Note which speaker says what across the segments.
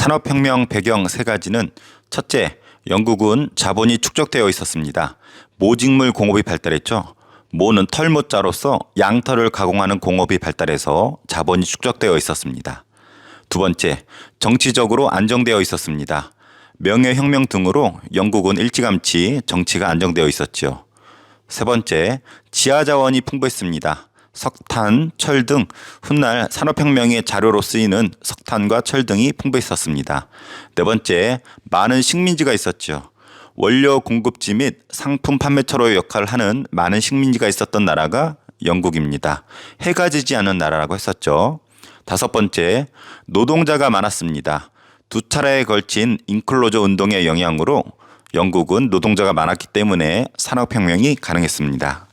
Speaker 1: 산업혁명 배경 세 가지는 첫째, 영국은 자본이 축적되어 있었습니다. 모직물 공업이 발달했죠. 모는 털모자로서 양털을 가공하는 공업이 발달해서 자본이 축적되어 있었습니다. 두 번째, 정치적으로 안정되어 있었습니다. 명예혁명 등으로 영국은 일찌감치 정치가 안정되어 있었죠. 세 번째, 지하자원이 풍부했습니다. 석탄, 철 등 훗날 산업혁명의 자료로 쓰이는 석탄과 철 등이 풍부했었습니다. 네 번째, 많은 식민지가 있었죠. 원료 공급지 및 상품 판매처로의 역할을 하는 많은 식민지가 있었던 나라가 영국입니다. 해가 지지 않은 나라라고 했었죠. 다섯 번째, 노동자가 많았습니다. 두 차례에 걸친 인클로저 운동의 영향으로 영국은 노동자가 많았기 때문에 산업혁명이 가능했습니다.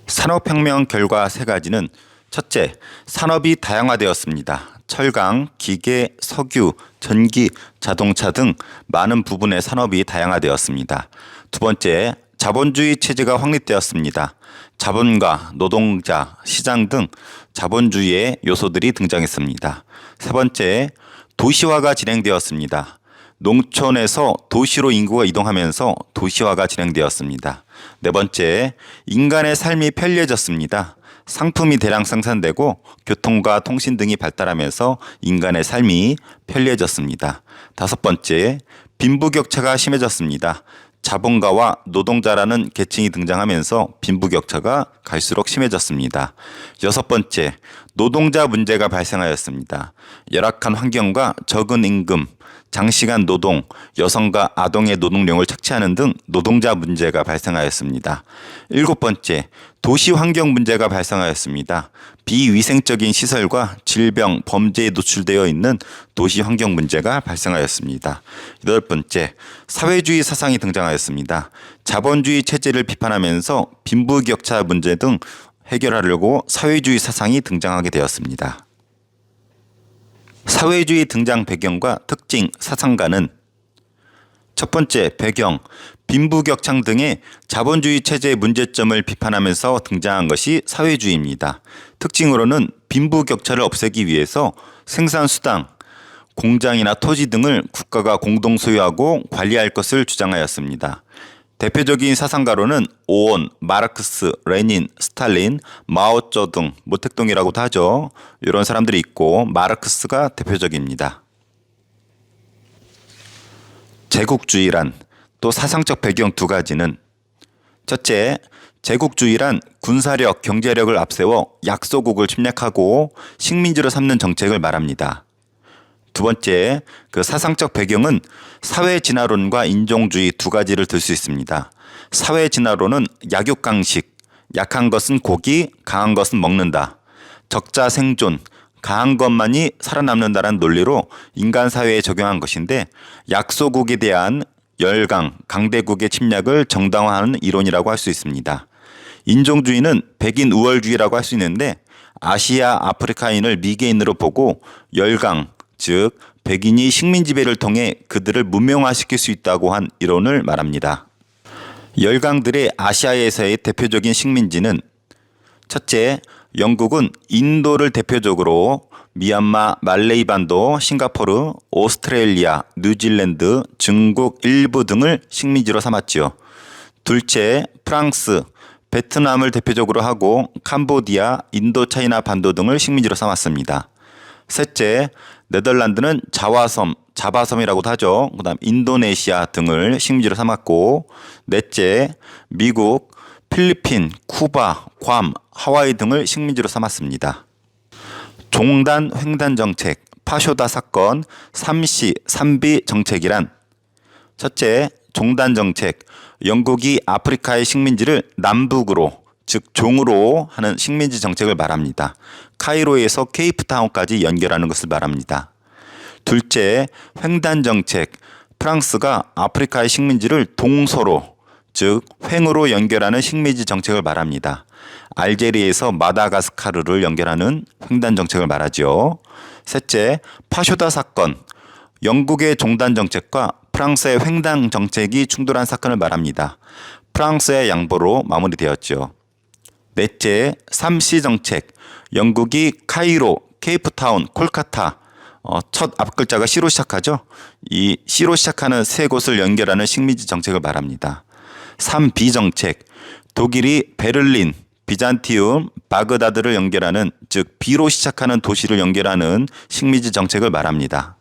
Speaker 1: 산업혁명 결과 세 가지는 첫째, 산업이 다양화되었습니다. 철강, 기계, 석유, 전기, 자동차 등 많은 부분의 산업이 다양화되었습니다. 두 번째, 자본주의 체제가 확립되었습니다. 자본가, 노동자, 시장 등 자본주의의 요소들이 등장했습니다. 세 번째, 도시화가 진행되었습니다. 농촌에서 도시로 인구가 이동하면서 도시화가 진행되었습니다. 네 번째, 인간의 삶이 편리해졌습니다. 상품이 대량 생산되고 교통과 통신 등이 발달하면서 인간의 삶이 편리해졌습니다. 다섯 번째, 빈부격차가 심해졌습니다. 자본가와 노동자라는 계층이 등장하면서 빈부격차가 갈수록 심해졌습니다. 여섯 번째, 노동자 문제가 발생하였습니다. 열악한 환경과 적은 임금, 장시간 노동, 여성과 아동의 노동력을 착취하는 등 노동자 문제가 발생하였습니다. 일곱 번째, 도시 환경 문제가 발생하였습니다. 비위생적인 시설과 질병, 범죄에 노출되어 있는 도시 환경 문제가 발생하였습니다. 여덟 번째, 사회주의 사상이 등장하였습니다. 자본주의 체제를 비판하면서 빈부격차 문제 등 해결하려고 사회주의 사상이 등장하게 되었습니다. 사회주의 등장 배경과 특징, 사상가는 첫 번째, 배경, 빈부격차 등의 자본주의 체제의 문제점을 비판하면서 등장한 것이 사회주의입니다. 특징으로는 빈부격차를 없애기 위해서 생산수당, 공장이나 토지 등을 국가가 공동 소유하고 관리할 것을 주장하였습니다. 대표적인 사상가로는 오온, 마르크스, 레닌, 스탈린, 마오쩌둥, 모택동이라고도 하죠. 이런 사람들이 있고 마르크스가 대표적입니다. 제국주의란 또 사상적 배경 두 가지는 첫째, 제국주의란 군사력, 경제력을 앞세워 약소국을 침략하고 식민지로 삼는 정책을 말합니다. 두 번째, 그 사상적 배경은 사회진화론과 인종주의 두 가지를 들 수 있습니다. 사회진화론은 약육강식, 약한 것은 고기, 강한 것은 먹는다. 적자 생존, 강한 것만이 살아남는다는 논리로 인간 사회에 적용한 것인데 약소국에 대한 열강, 강대국의 침략을 정당화하는 이론이라고 할 수 있습니다. 인종주의는 백인 우월주의라고 할 수 있는데 아시아, 아프리카인을 미개인으로 보고 열강, 즉 백인이 식민지배를 통해 그들을 문명화시킬 수 있다고 한 이론을 말합니다. 열강들의 아시아에서의 대표적인 식민지는 첫째, 영국은 인도를 대표적으로 미얀마, 말레이반도, 싱가포르, 오스트레일리아, 뉴질랜드, 중국 일부 등을 식민지로 삼았지요. 둘째, 프랑스, 베트남을 대표적으로 하고 캄보디아, 인도차이나 반도 등을 식민지로 삼았습니다. 셋째, 네덜란드는 자바섬이라고도 하죠. 그 다음 인도네시아 등을 식민지로 삼았고, 넷째, 미국, 필리핀, 쿠바, 괌, 하와이 등을 식민지로 삼았습니다. 종단 횡단 정책, 파쇼다 사건, 삼시, 삼비 정책이란 첫째, 종단 정책, 영국이 아프리카의 식민지를 남북으로 즉 종으로 하는 식민지 정책을 말합니다. 카이로에서 케이프타운까지 연결하는 것을 말합니다. 둘째, 횡단 정책, 프랑스가 아프리카의 식민지를 동서로 즉 횡으로 연결하는 식민지 정책을 말합니다. 알제리에서 마다가스카르를 연결하는 횡단 정책을 말하죠. 셋째, 파쇼다 사건, 영국의 종단 정책과 프랑스의 횡단 정책이 충돌한 사건을 말합니다. 프랑스의 양보로 마무리되었죠. 넷째, 삼시 정책, 영국이 카이로, 케이프타운, 콜카타, 첫 앞글자가 C로 시작하죠. 이 C로 시작하는 세 곳을 연결하는 식민지 정책을 말합니다. 3B 정책, 독일이 베를린, 비잔티움, 바그다드를 연결하는, 즉 B로 시작하는 도시를 연결하는 식민지 정책을 말합니다.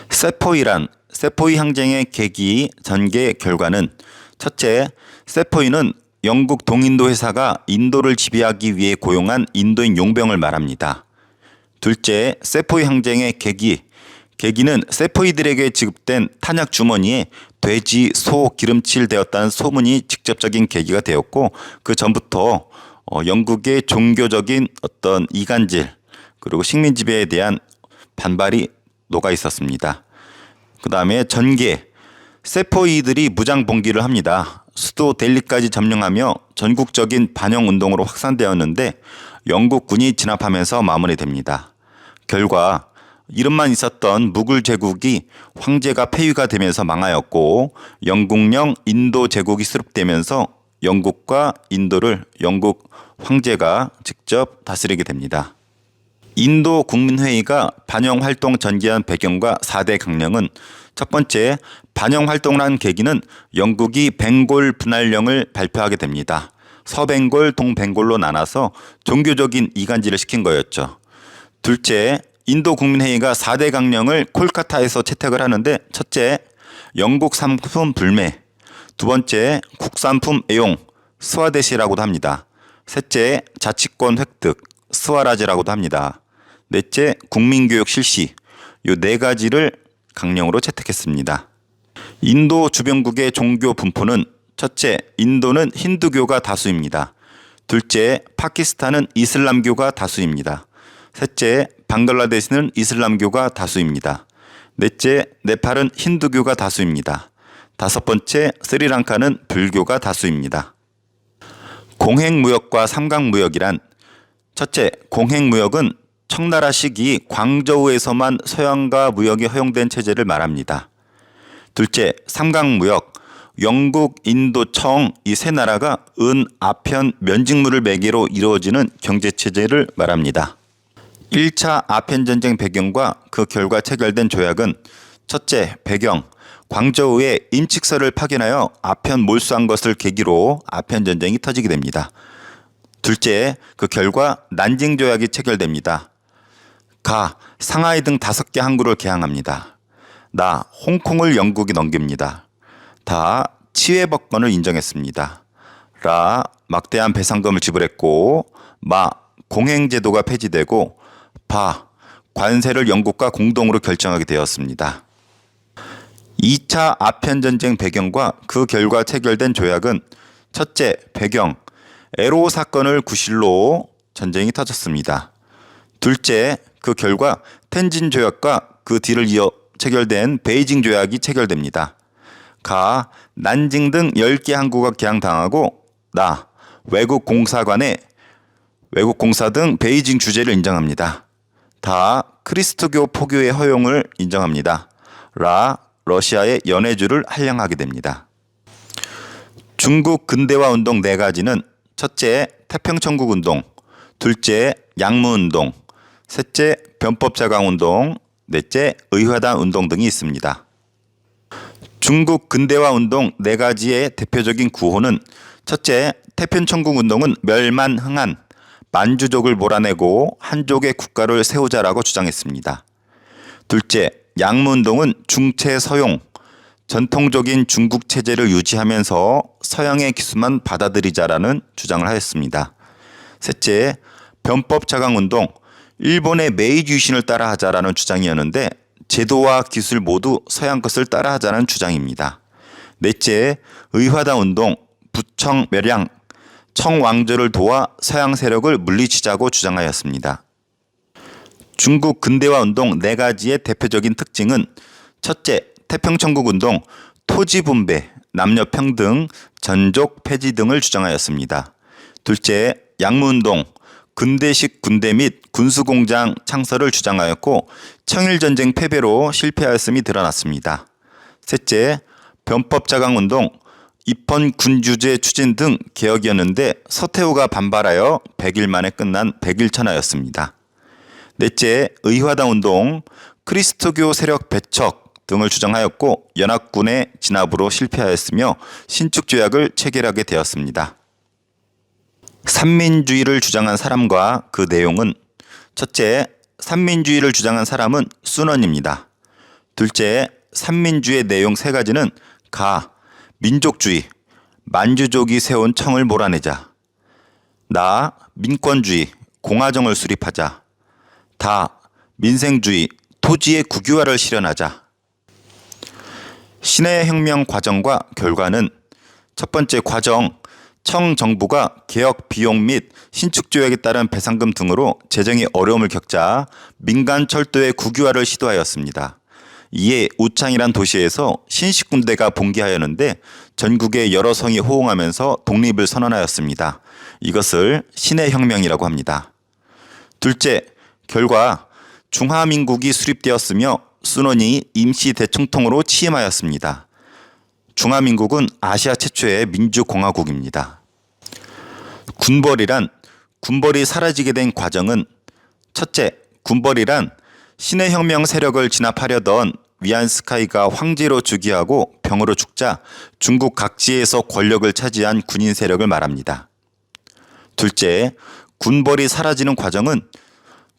Speaker 1: 세포이란, 세포이 항쟁의 계기, 전개, 결과는 첫째, 세포이는 영국 동인도 회사가 인도를 지배하기 위해 고용한 인도인 용병을 말합니다. 둘째, 세포이 항쟁의 계기는 세포이들에게 지급된 탄약 주머니에 돼지, 소 기름칠 되었다는 소문이 직접적인 계기가 되었고, 그 전부터 영국의 종교적인 어떤 이간질 그리고 식민 지배에 대한 반발이 녹아 있었습니다. 그 다음에 전개, 세포이들이 무장 봉기를 합니다. 수도 델리까지 점령하며 전국적인 반영 운동으로 확산되었는데 영국군이 진압하면서 마무리됩니다. 결과 이름만 있었던 무굴 제국이 황제가 폐위가 되면서 망하였고 영국령 인도 제국이 수립되면서 영국과 인도를 영국 황제가 직접 다스리게 됩니다. 인도 국민회의가 반영활동 전개한 배경과 4대 강령은 첫 번째, 반영활동을 한 계기는 영국이 벵골 분할령을 발표하게 됩니다. 서벵골, 동벵골로 나눠서 종교적인 이간질을 시킨 거였죠. 둘째, 인도 국민회의가 4대 강령을 콜카타에서 채택을 하는데 첫째, 영국 상품 불매, 두 번째, 국산품 애용, 스와데시라고도 합니다. 셋째, 자치권 획득, 스와라지라고도 합니다. 넷째, 국민교육 실시, 이 네 가지를 강령으로 채택했습니다. 인도 주변국의 종교 분포는 첫째, 인도는 힌두교가 다수입니다. 둘째, 파키스탄은 이슬람교가 다수입니다. 셋째, 방글라데시는 이슬람교가 다수입니다. 넷째, 네팔은 힌두교가 다수입니다. 다섯 번째, 스리랑카는 불교가 다수입니다. 공행무역과 삼각무역이란 첫째, 공행무역은 청나라 시기 광저우에서만 서양과 무역이 허용된 체제를 말합니다. 둘째, 삼각무역, 영국, 인도, 청 이 세 나라가 은, 아편, 면직물을 매개로 이루어지는 경제체제를 말합니다. 1차 아편전쟁 배경과 그 결과 체결된 조약은 첫째, 배경, 광저우에 임칙서를 파견하여 아편 몰수한 것을 계기로 아편전쟁이 터지게 됩니다. 둘째, 그 결과 난징조약이 체결됩니다. 가, 상하이 등 5개 항구를 개항합니다. 나, 홍콩을 영국이 넘깁니다. 다, 치외법권을 인정했습니다. 라, 막대한 배상금을 지불했고, 마, 공행제도가 폐지되고, 바, 관세를 영국과 공동으로 결정하게 되었습니다. 2차 아편전쟁 배경과 그 결과 체결된 조약은 첫째, 배경, 에로 사건을 구실로 전쟁이 터졌습니다. 둘째, 그 결과 텐진 조약과 그 뒤를 이어 체결된 베이징 조약이 체결됩니다. 가, 난징 등 10개 항구가 개항당하고 나, 외국 공사 등 베이징 주재를 인정합니다. 다, 크리스토교 포교의 허용을 인정합니다. 라, 러시아의 연해주를 할양하게 됩니다. 중국 근대화 운동 4가지는 첫째, 태평천국 운동, 둘째, 양무운동, 셋째, 변법자강운동, 넷째, 의화단 운동 등이 있습니다. 중국 근대화 운동 4가지의 대표적인 구호는 첫째, 태평천국 운동은 멸만흥한, 만주족을 몰아내고 한족의 국가를 세우자라고 주장했습니다. 둘째, 양무운동은 중체서용, 전통적인 중국 체제를 유지하면서 서양의 기술만 받아들이자라는 주장을 하였습니다. 셋째, 변법자강운동, 일본의 메이지 유신을 따라하자라는 주장이었는데 제도와 기술 모두 서양 것을 따라하자는 주장입니다. 넷째, 의화단 운동, 부청 멸양, 청왕조를 도와 서양 세력을 물리치자고 주장하였습니다. 중국 근대화 운동 4가지의 대표적인 특징은 첫째, 태평천국 운동, 토지 분배, 남녀 평등, 전족 폐지 등을 주장하였습니다. 둘째, 양무운동, 근대식 군대 및 군수공장 창설을 주장하였고 청일전쟁 패배로 실패하였음이 드러났습니다. 셋째, 변법자강운동, 입헌 군주제 추진 등 개혁이었는데 서태후가 반발하여 100일 만에 끝난 백일천하였습니다. 넷째, 의화당 운동, 그리스도교 세력 배척 등을 주장하였고 연합군의 진압으로 실패하였으며 신축조약을 체결하게 되었습니다. 삼민주의를 주장한 사람과 그 내용은 첫째, 삼민주의를 주장한 사람은 순원입니다. 둘째, 삼민주의 내용 세 가지는 가, 민족주의, 만주족이 세운 청을 몰아내자. 나, 민권주의, 공화정을 수립하자. 다, 민생주의, 토지의 국유화를 실현하자. 신해 혁명 과정과 결과는 첫 번째 과정, 청 정부가 개혁 비용 및 신축조약에 따른 배상금 등으로 재정이 어려움을 겪자 민간 철도의 국유화를 시도하였습니다. 이에 우창이란 도시에서 신식군대가 봉기하였는데 전국의 여러 성이 호응하면서 독립을 선언하였습니다. 이것을 신해혁명이라고 합니다. 둘째, 결과 중화민국이 수립되었으며 순원이 임시 대총통으로 취임하였습니다. 중화민국은 아시아 최초의 민주공화국입니다. 군벌이 사라지게 된 과정은 첫째, 군벌이란 신해혁명 세력을 진압하려던 위안스카이가 황제로 즉위하고 병으로 죽자 중국 각지에서 권력을 차지한 군인 세력을 말합니다. 둘째, 군벌이 사라지는 과정은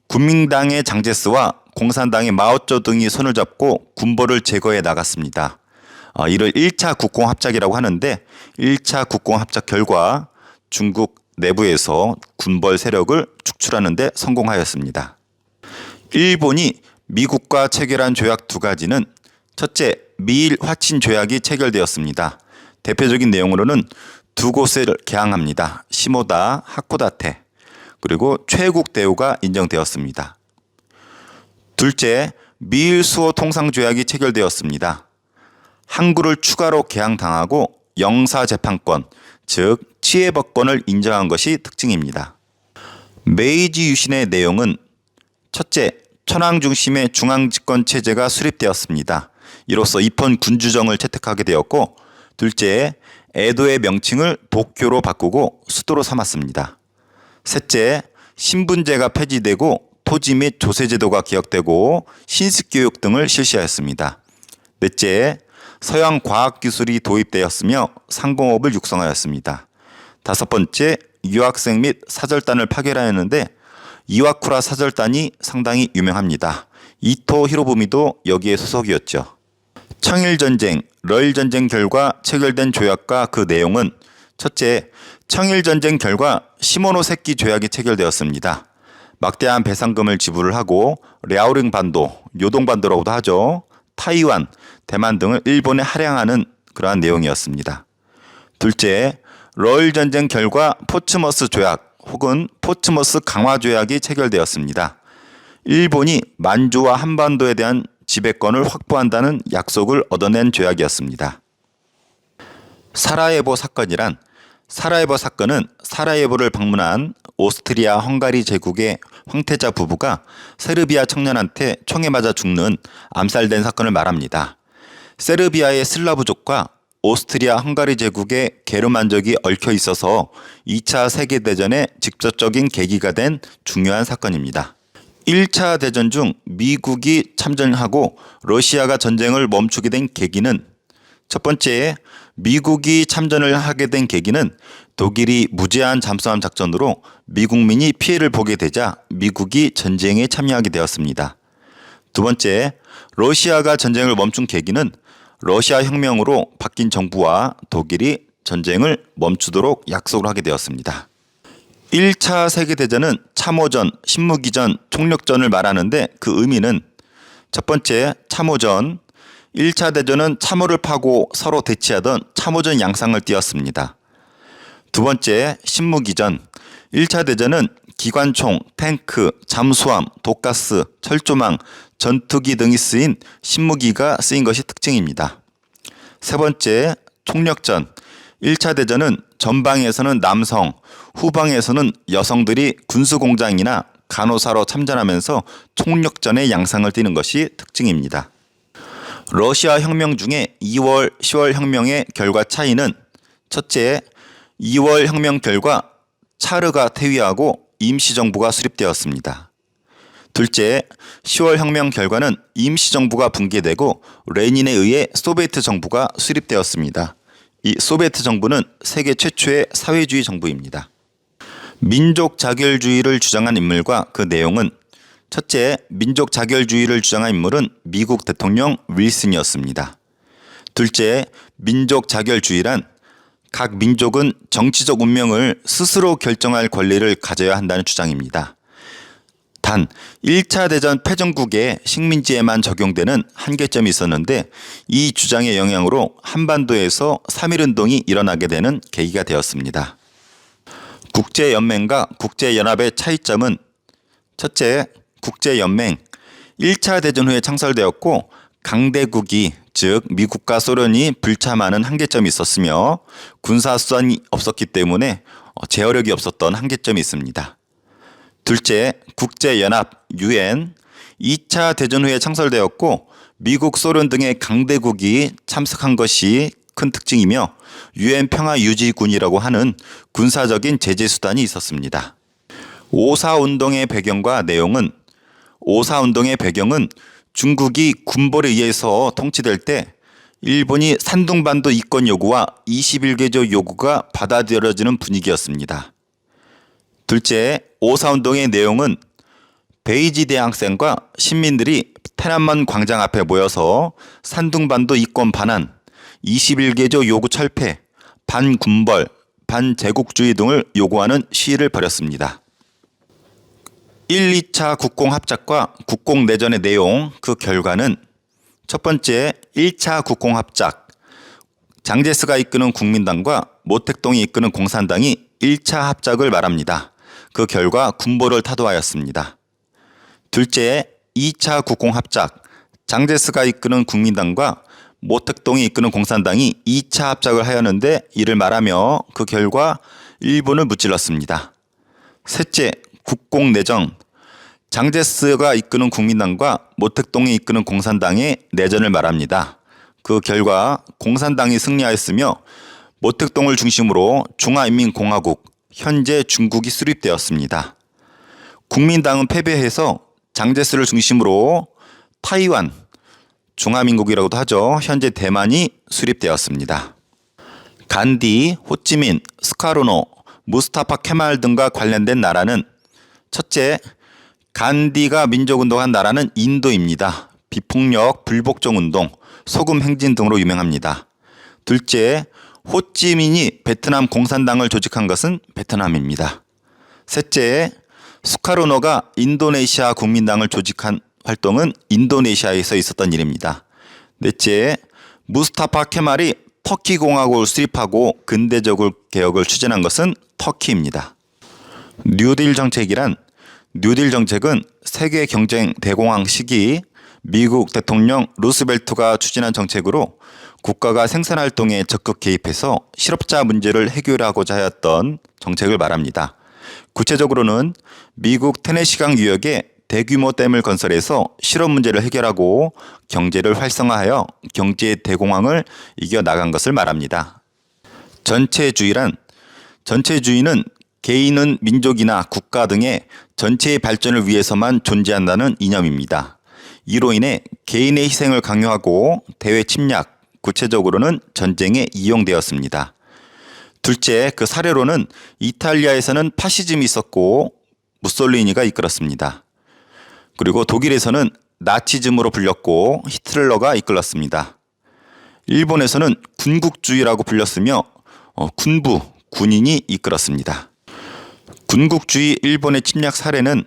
Speaker 1: 국민당의 장제스와 공산당의 마오쩌둥이 손을 잡고 군벌을 제거해 나갔습니다. 이를 1차 국공합작이라고 하는데 1차 국공합작 결과 중국 내부에서 군벌 세력을 축출하는 데 성공하였습니다. 일본이 미국과 체결한 조약 두 가지는 첫째, 미일 화친 조약이 체결되었습니다. 대표적인 내용으로는 두 곳을 개항합니다. 시모다, 하코다테, 그리고 최국 대우가 인정되었습니다. 둘째, 미일 수호 통상조약이 체결되었습니다. 항구를 추가로 개항당하고 영사재판권, 즉 치해법권을 인정한 것이 특징입니다. 메이지 유신의 내용은 첫째, 천황 중심의 중앙집권 체제가 수립되었습니다. 이로써 입헌 군주정을 채택하게 되었고, 둘째, 에도의 명칭을 도쿄로 바꾸고 수도로 삼았습니다. 셋째, 신분제가 폐지되고 토지 및 조세제도가 개혁되고 신습교육 등을 실시하였습니다. 넷째, 서양 과학기술이 도입되었으며 상공업을 육성하였습니다. 다섯 번째, 유학생 및 사절단을 파견하였는데 이와쿠라 사절단이 상당히 유명합니다. 이토 히로부미도 여기에 소속이었죠. 청일전쟁, 러일전쟁 결과 체결된 조약과 그 내용은 첫째, 청일전쟁 결과 시모노세키 조약이 체결되었습니다. 막대한 배상금을 지불을 하고 랴오링 반도, 요동반도라고도 하죠. 타이완, 대만 등을 일본에 할양하는 그러한 내용이었습니다. 둘째, 러일전쟁 결과 포츠머스 조약 혹은 포츠머스 강화 조약이 체결되었습니다. 일본이 만주와 한반도에 대한 지배권을 확보한다는 약속을 얻어낸 조약이었습니다. 사라예보 사건이란 사라예보 사건은 사라예보를 방문한 오스트리아 헝가리 제국의 황태자 부부가 세르비아 청년한테 총에 맞아 죽는 암살된 사건을 말합니다. 세르비아의 슬라브족과 오스트리아 헝가리 제국의 게르만족이 얽혀 있어서 2차 세계대전의 직접적인 계기가 된 중요한 사건입니다. 1차 대전 중 미국이 참전하고 러시아가 전쟁을 멈추게 된 계기는 첫 번째, 미국이 참전을 하게 된 계기는 독일이 무제한 잠수함 작전으로 미국민이 피해를 보게 되자 미국이 전쟁에 참여하게 되었습니다. 두 번째, 러시아가 전쟁을 멈춘 계기는 러시아 혁명으로 바뀐 정부와 독일이 전쟁을 멈추도록 약속을 하게 되었습니다. 1차 세계대전은 참호전, 신무기전, 총력전을 말하는데 그 의미는 첫 번째, 참호전, 1차 대전은 참호를 파고 서로 대치하던 참호전 양상을 띄었습니다. 두 번째, 신무기전, 1차 대전은 기관총, 탱크, 잠수함, 독가스, 철조망, 전투기 등이 쓰인 신무기가 쓰인 것이 특징입니다. 세 번째, 총력전, 1차 대전은 전방에서는 남성, 후방에서는 여성들이 군수공장이나 간호사로 참전하면서 총력전의 양상을 띠는 것이 특징입니다. 러시아 혁명 중에 2월, 10월 혁명의 결과 차이는 첫째, 2월 혁명 결과 차르가 퇴위하고 임시정부가 수립되었습니다. 둘째, 10월 혁명 결과는 임시정부가 붕괴되고 레닌에 의해 소비에트 정부가 수립되었습니다. 이 소비에트 정부는 세계 최초의 사회주의 정부입니다. 민족 자결주의를 주장한 인물과 그 내용은 첫째, 민족 자결주의를 주장한 인물은 미국 대통령 윌슨이었습니다. 둘째, 민족 자결주의란 각 민족은 정치적 운명을 스스로 결정할 권리를 가져야 한다는 주장입니다. 단 1차 대전 패전국의 식민지에만 적용되는 한계점이 있었는데 이 주장의 영향으로 한반도에서 3.1운동이 일어나게 되는 계기가 되었습니다. 국제연맹과 국제연합의 차이점은 첫째, 국제연맹 1차 대전 후에 창설되었고 강대국이 즉 미국과 소련이 불참하는 한계점이 있었으며 군사수단이 없었기 때문에 제어력이 없었던 한계점이 있습니다. 둘째, 국제연합 UN 2차 대전 후에 창설되었고 미국, 소련 등의 강대국이 참석한 것이 큰 특징이며 UN 평화유지군이라고 하는 군사적인 제재 수단이 있었습니다. 5.4운동의 배경과 내용은 5.4운동의 배경은 중국이 군벌에 의해서 통치될 때 일본이 산둥반도 이권 요구와 21개조 요구가 받아들여지는 분위기였습니다. 둘째, 5.4운동의 내용은 베이지 대학생과 시민들이天安문 광장 앞에 모여서 산둥반도 이권 반환, 21개조 요구 철폐, 반군벌, 반제국주의 등을 요구하는 시위를 벌였습니다. 1, 2차 국공합작과 국공내전의 내용, 그 결과는 첫 번째 1차 국공합작, 장제스가 이끄는 국민당과 모택동이 이끄는 공산당이 1차 합작을 말합니다. 그 결과 군보를 타도하였습니다. 둘째 2차 국공합작, 장제스가 이끄는 국민당과 모택동이 이끄는 공산당이 2차 합작을 하였는데 이를 말하며 그 결과 일본을 무찔렀습니다. 셋째 국공내전, 장제스가 이끄는 국민당과 모택동이 이끄는 공산당의 내전을 말합니다. 그 결과 공산당이 승리하였으며 모택동을 중심으로 중화인민공화국, 현재 중국이 수립되었습니다. 국민당은 패배해서 장제스를 중심으로 타이완, 중화민국이라고도 하죠. 현재 대만이 수립되었습니다. 간디, 호찌민, 스카르노, 무스타파 케말 등과 관련된 나라는 첫째, 간디가 민족운동한 나라는 인도입니다. 비폭력, 불복종운동, 소금 행진 등으로 유명합니다. 둘째, 호찌민이 베트남 공산당을 조직한 것은 베트남입니다. 셋째, 수카르노가 인도네시아 국민당을 조직한 활동은 인도네시아에서 있었던 일입니다. 넷째, 무스타파 케말이 터키 공화국을 수립하고 근대적 개혁을 추진한 것은 터키입니다. 뉴딜 정책이란 뉴딜 정책은 세계 경쟁 대공황 시기 미국 대통령 루스벨트가 추진한 정책으로 국가가 생산활동에 적극 개입해서 실업자 문제를 해결하고자 하였던 정책을 말합니다. 구체적으로는 미국 테네시강 유역에 대규모 댐을 건설해서 실업 문제를 해결하고 경제를 활성화하여 경제 대공황을 이겨나간 것을 말합니다. 전체주의란 전체주의는 개인은 민족이나 국가 등의 전체의 발전을 위해서만 존재한다는 이념입니다. 이로 인해 개인의 희생을 강요하고 대외 침략, 구체적으로는 전쟁에 이용되었습니다. 둘째, 그 사례로는 이탈리아에서는 파시즘이 있었고 무솔리니가 이끌었습니다. 그리고 독일에서는 나치즘으로 불렸고 히틀러가 이끌었습니다. 일본에서는 군국주의라고 불렸으며 군부, 군인이 이끌었습니다. 군국주의 일본의 침략 사례는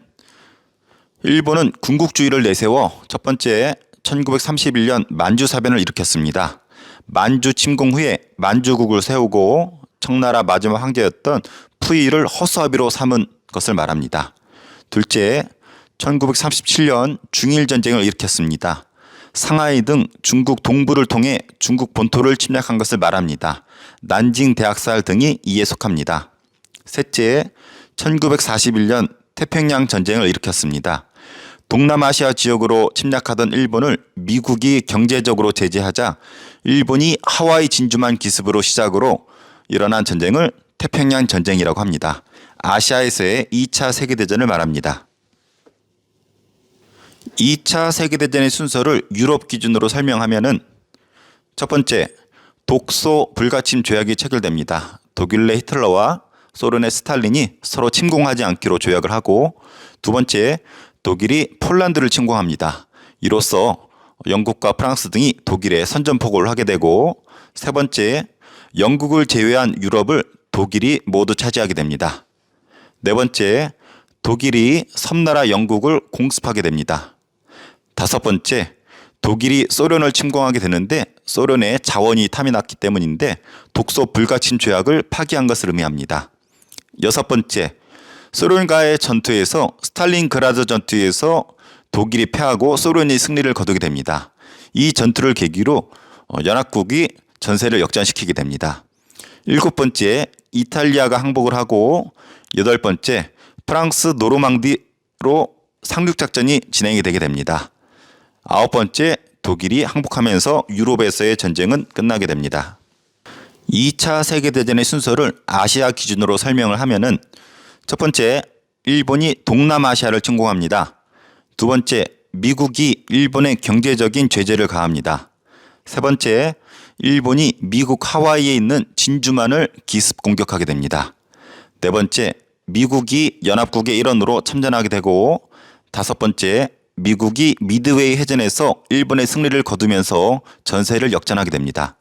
Speaker 1: 일본은 군국주의를 내세워 첫 번째 1931년 만주사변을 일으켰습니다. 만주 침공 후에 만주국을 세우고 청나라 마지막 황제였던 푸이를 허수아비로 삼은 것을 말합니다. 둘째, 1937년 중일전쟁을 일으켰습니다. 상하이 등 중국 동부를 통해 중국 본토를 침략한 것을 말합니다. 난징 대학살 등이 이에 속합니다. 셋째, 1941년 태평양 전쟁을 일으켰습니다. 동남아시아 지역으로 침략하던 일본을 미국이 경제적으로 제재하자 일본이 하와이 진주만 기습으로 시작으로 일어난 전쟁을 태평양 전쟁이라고 합니다. 아시아에서의 2차 세계대전을 말합니다. 2차 세계대전의 순서를 유럽 기준으로 설명하면은 첫 번째, 독소 불가침 조약이 체결됩니다. 독일의 히틀러와 소련의 스탈린이 서로 침공하지 않기로 조약을 하고, 두 번째, 독일이 폴란드를 침공합니다. 이로써 영국과 프랑스 등이 독일에 선전포고를 하게 되고, 세 번째, 영국을 제외한 유럽을 독일이 모두 차지하게 됩니다. 네 번째, 독일이 섬나라 영국을 공습하게 됩니다. 다섯 번째, 독일이 소련을 침공하게 되는데 소련의 자원이 탐이 났기 때문인데 독소 불가침 조약을 파기한 것을 의미합니다. 여섯 번째, 소련과의 전투에서 스탈린그라드 전투에서 독일이 패하고 소련이 승리를 거두게 됩니다. 이 전투를 계기로 연합국이 전세를 역전시키게 됩니다. 일곱 번째, 이탈리아가 항복을 하고, 여덟 번째, 프랑스 노르망디로 상륙작전이 진행이 되게 됩니다. 아홉 번째, 독일이 항복하면서 유럽에서의 전쟁은 끝나게 됩니다. 2차 세계대전의 순서를 아시아 기준으로 설명을 하면은 첫 번째, 일본이 동남아시아를 침공합니다. 두 번째, 미국이 일본의 경제적인 제재를 가합니다. 세 번째, 일본이 미국 하와이에 있는 진주만을 기습 공격하게 됩니다. 네 번째, 미국이 연합국의 일원으로 참전하게 되고, 다섯 번째, 미국이 미드웨이 해전에서 일본의 승리를 거두면서 전세를 역전하게 됩니다.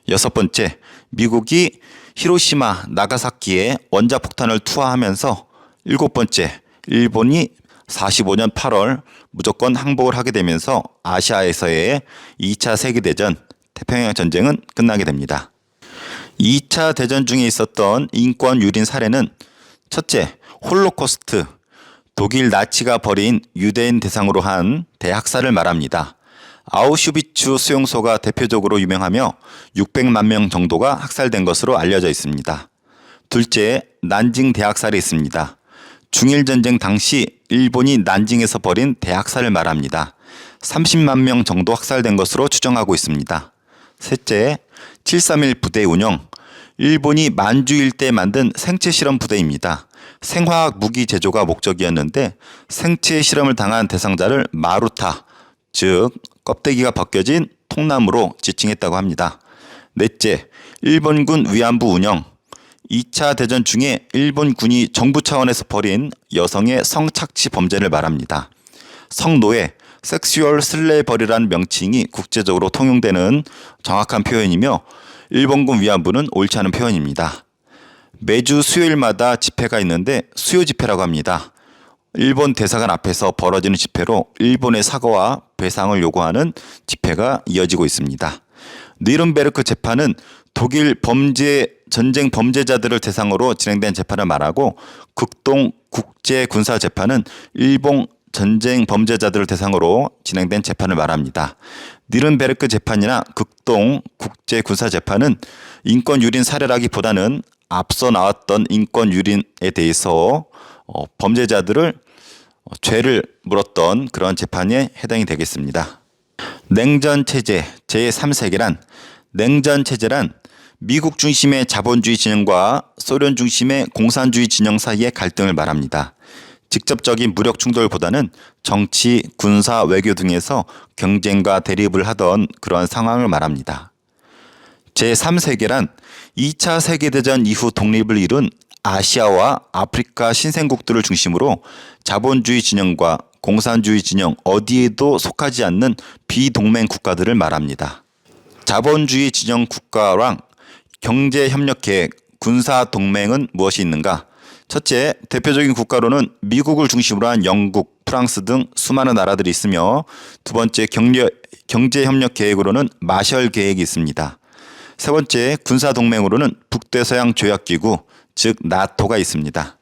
Speaker 1: 여섯 번째, 미국이 히로시마, 나가사키에 원자폭탄을 투하하면서 일곱 번째, 일본이 45년 8월 무조건 항복을 하게 되면서 아시아에서의 2차 세계대전, 태평양 전쟁은 끝나게 됩니다. 2차 대전 중에 있었던 인권 유린 사례는 첫째, 홀로코스트, 독일 나치가 벌인 유대인 대상으로 한 대학살을 말합니다. 아우슈비츠 수용소가 대표적으로 유명하며 600만 명 정도가 학살된 것으로 알려져 있습니다. 둘째, 난징 대학살이 있습니다. 중일전쟁 당시 일본이 난징에서 벌인 대학살을 말합니다. 30만 명 정도 학살된 것으로 추정하고 있습니다. 셋째, 731 부대 운영. 일본이 만주 일대에 만든 생체 실험 부대입니다. 생화학 무기 제조가 목적이었는데 생체 실험을 당한 대상자를 마루타, 즉 껍데기가 벗겨진 통나무로 지칭했다고 합니다. 넷째, 일본군 위안부 운영. 2차 대전 중에 일본군이 정부 차원에서 벌인 여성의 성착취 범죄를 말합니다. 성노예, 섹슈얼 슬레이버리라는 명칭이 국제적으로 통용되는 정확한 표현이며 일본군 위안부는 옳지 않은 표현입니다. 매주 수요일마다 집회가 있는데 수요 집회라고 합니다. 일본 대사관 앞에서 벌어지는 집회로 일본의 사과와 배상을 요구하는 집회가 이어지고 있습니다. 뉘른베르크 재판은 독일 전쟁 범죄자들을 대상으로 진행된 재판을 말하고, 극동 국제군사재판은 일본 전쟁 범죄자들을 대상으로 진행된 재판을 말합니다. 뉘른베르크 재판이나 극동 국제군사재판은 인권유린 사례라기보다는 앞서 나왔던 인권유린에 대해서 범죄자들을 죄를 물었던 그런 재판에 해당이 되겠습니다. 냉전체제 제3세계란, 냉전체제란 미국 중심의 자본주의 진영과 소련 중심의 공산주의 진영 사이의 갈등을 말합니다. 직접적인 무력 충돌보다는 정치, 군사, 외교 등에서 경쟁과 대립을 하던 그러한 상황을 말합니다. 제3세계란 2차 세계대전 이후 독립을 이룬 아시아와 아프리카 신생국들을 중심으로 자본주의 진영과 공산주의 진영 어디에도 속하지 않는 비동맹 국가들을 말합니다. 자본주의 진영 국가랑 경제협력계획, 군사동맹은 무엇이 있는가? 첫째, 대표적인 국가로는 미국을 중심으로 한 영국, 프랑스 등 수많은 나라들이 있으며, 두 번째, 경제협력계획으로는 마셜 계획이 있습니다. 세 번째, 군사동맹으로는 북대서양 조약기구, 즉 나토가 있습니다.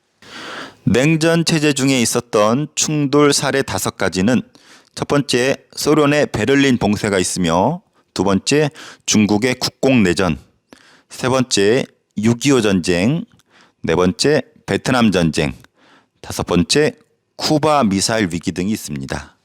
Speaker 1: 냉전체제 중에 있었던 충돌 사례 5가지는 첫 번째, 소련의 베를린 봉쇄가 있으며, 두 번째, 중국의 국공내전, 세 번째, 6.25 전쟁, 네 번째, 베트남 전쟁, 다섯 번째, 쿠바 미사일 위기 등이 있습니다.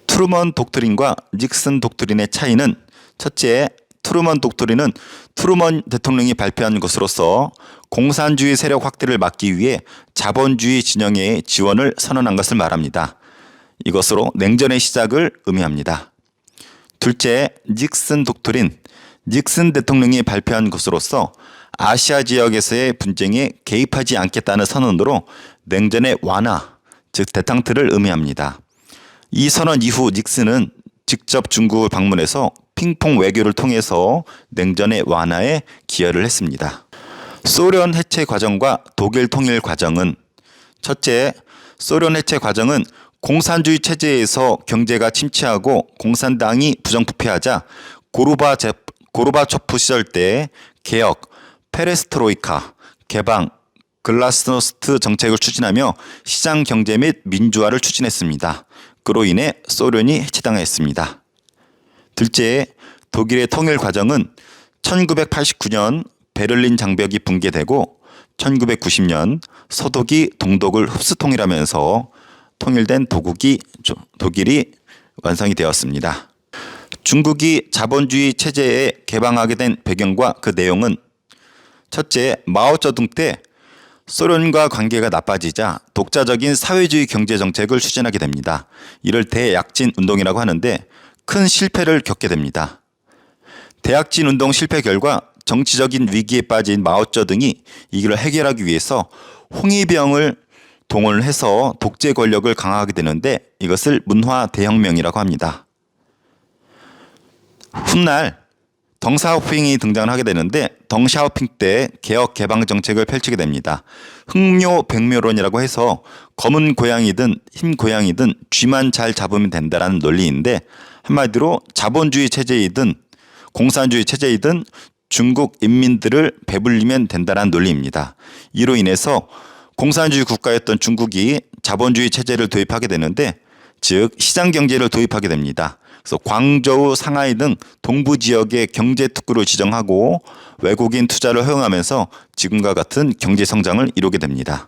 Speaker 1: 트루먼 독트린과 닉슨 독트린의 차이는 첫째, 트루먼 독트린은 트루먼 대통령이 발표한 것으로서 공산주의 세력 확대를 막기 위해 자본주의 진영의 지원을 선언한 것을 말합니다. 이것으로 냉전의 시작을 의미합니다. 둘째, 닉슨 독트린. 닉슨 대통령이 발표한 것으로서 아시아 지역에서의 분쟁에 개입하지 않겠다는 선언으로 냉전의 완화, 즉 대탕트를 의미합니다. 이 선언 이후 닉슨은 직접 중국을 방문해서 핑퐁 외교를 통해서 냉전의 완화에 기여를 했습니다. 소련 해체 과정과 독일 통일 과정은 첫째, 소련 해체 과정은 공산주의 체제에서 경제가 침체하고 공산당이 부정부패하자 고르바초프 시절 때 개혁, 페레스트로이카, 개방, 글라스노스트 정책을 추진하며 시장 경제 및 민주화를 추진했습니다. 그로 인해 소련이 해체당했습니다. 둘째, 독일의 통일 과정은 1989년 베를린 장벽이 붕괴되고 1990년 서독이 동독을 흡수 통일하면서 통일된 독일이 완성이 되었습니다. 중국이 자본주의 체제에 개방하게 된 배경과 그 내용은 첫째, 마오쩌둥 때 소련과 관계가 나빠지자 독자적인 사회주의 경제 정책을 추진하게 됩니다. 이를 대약진 운동이라고 하는데 큰 실패를 겪게 됩니다. 대약진 운동 실패 결과 정치적인 위기에 빠진 마오쩌둥이 이를 해결하기 위해서 홍위병을 동원해서 독재 권력을 강화하게 되는데 이것을 문화 대혁명이라고 합니다. 훗날 덩샤오핑이 등장을 하게 되는데 덩샤오핑 때 개혁 개방 정책을 펼치게 됩니다. 흑묘백묘론이라고 해서 검은 고양이든 흰 고양이든 쥐만 잘 잡으면 된다라는 논리인데 한마디로 자본주의 체제이든 공산주의 체제이든 중국 인민들을 배불리면 된다라는 논리입니다. 이로 인해서 공산주의 국가였던 중국이 자본주의 체제를 도입하게 되는데 즉 시장 경제를 도입하게 됩니다. 그래서 광저우, 상하이 등 동부 지역의 경제 특구를 지정하고 외국인 투자를 허용하면서 지금과 같은 경제 성장을 이루게 됩니다.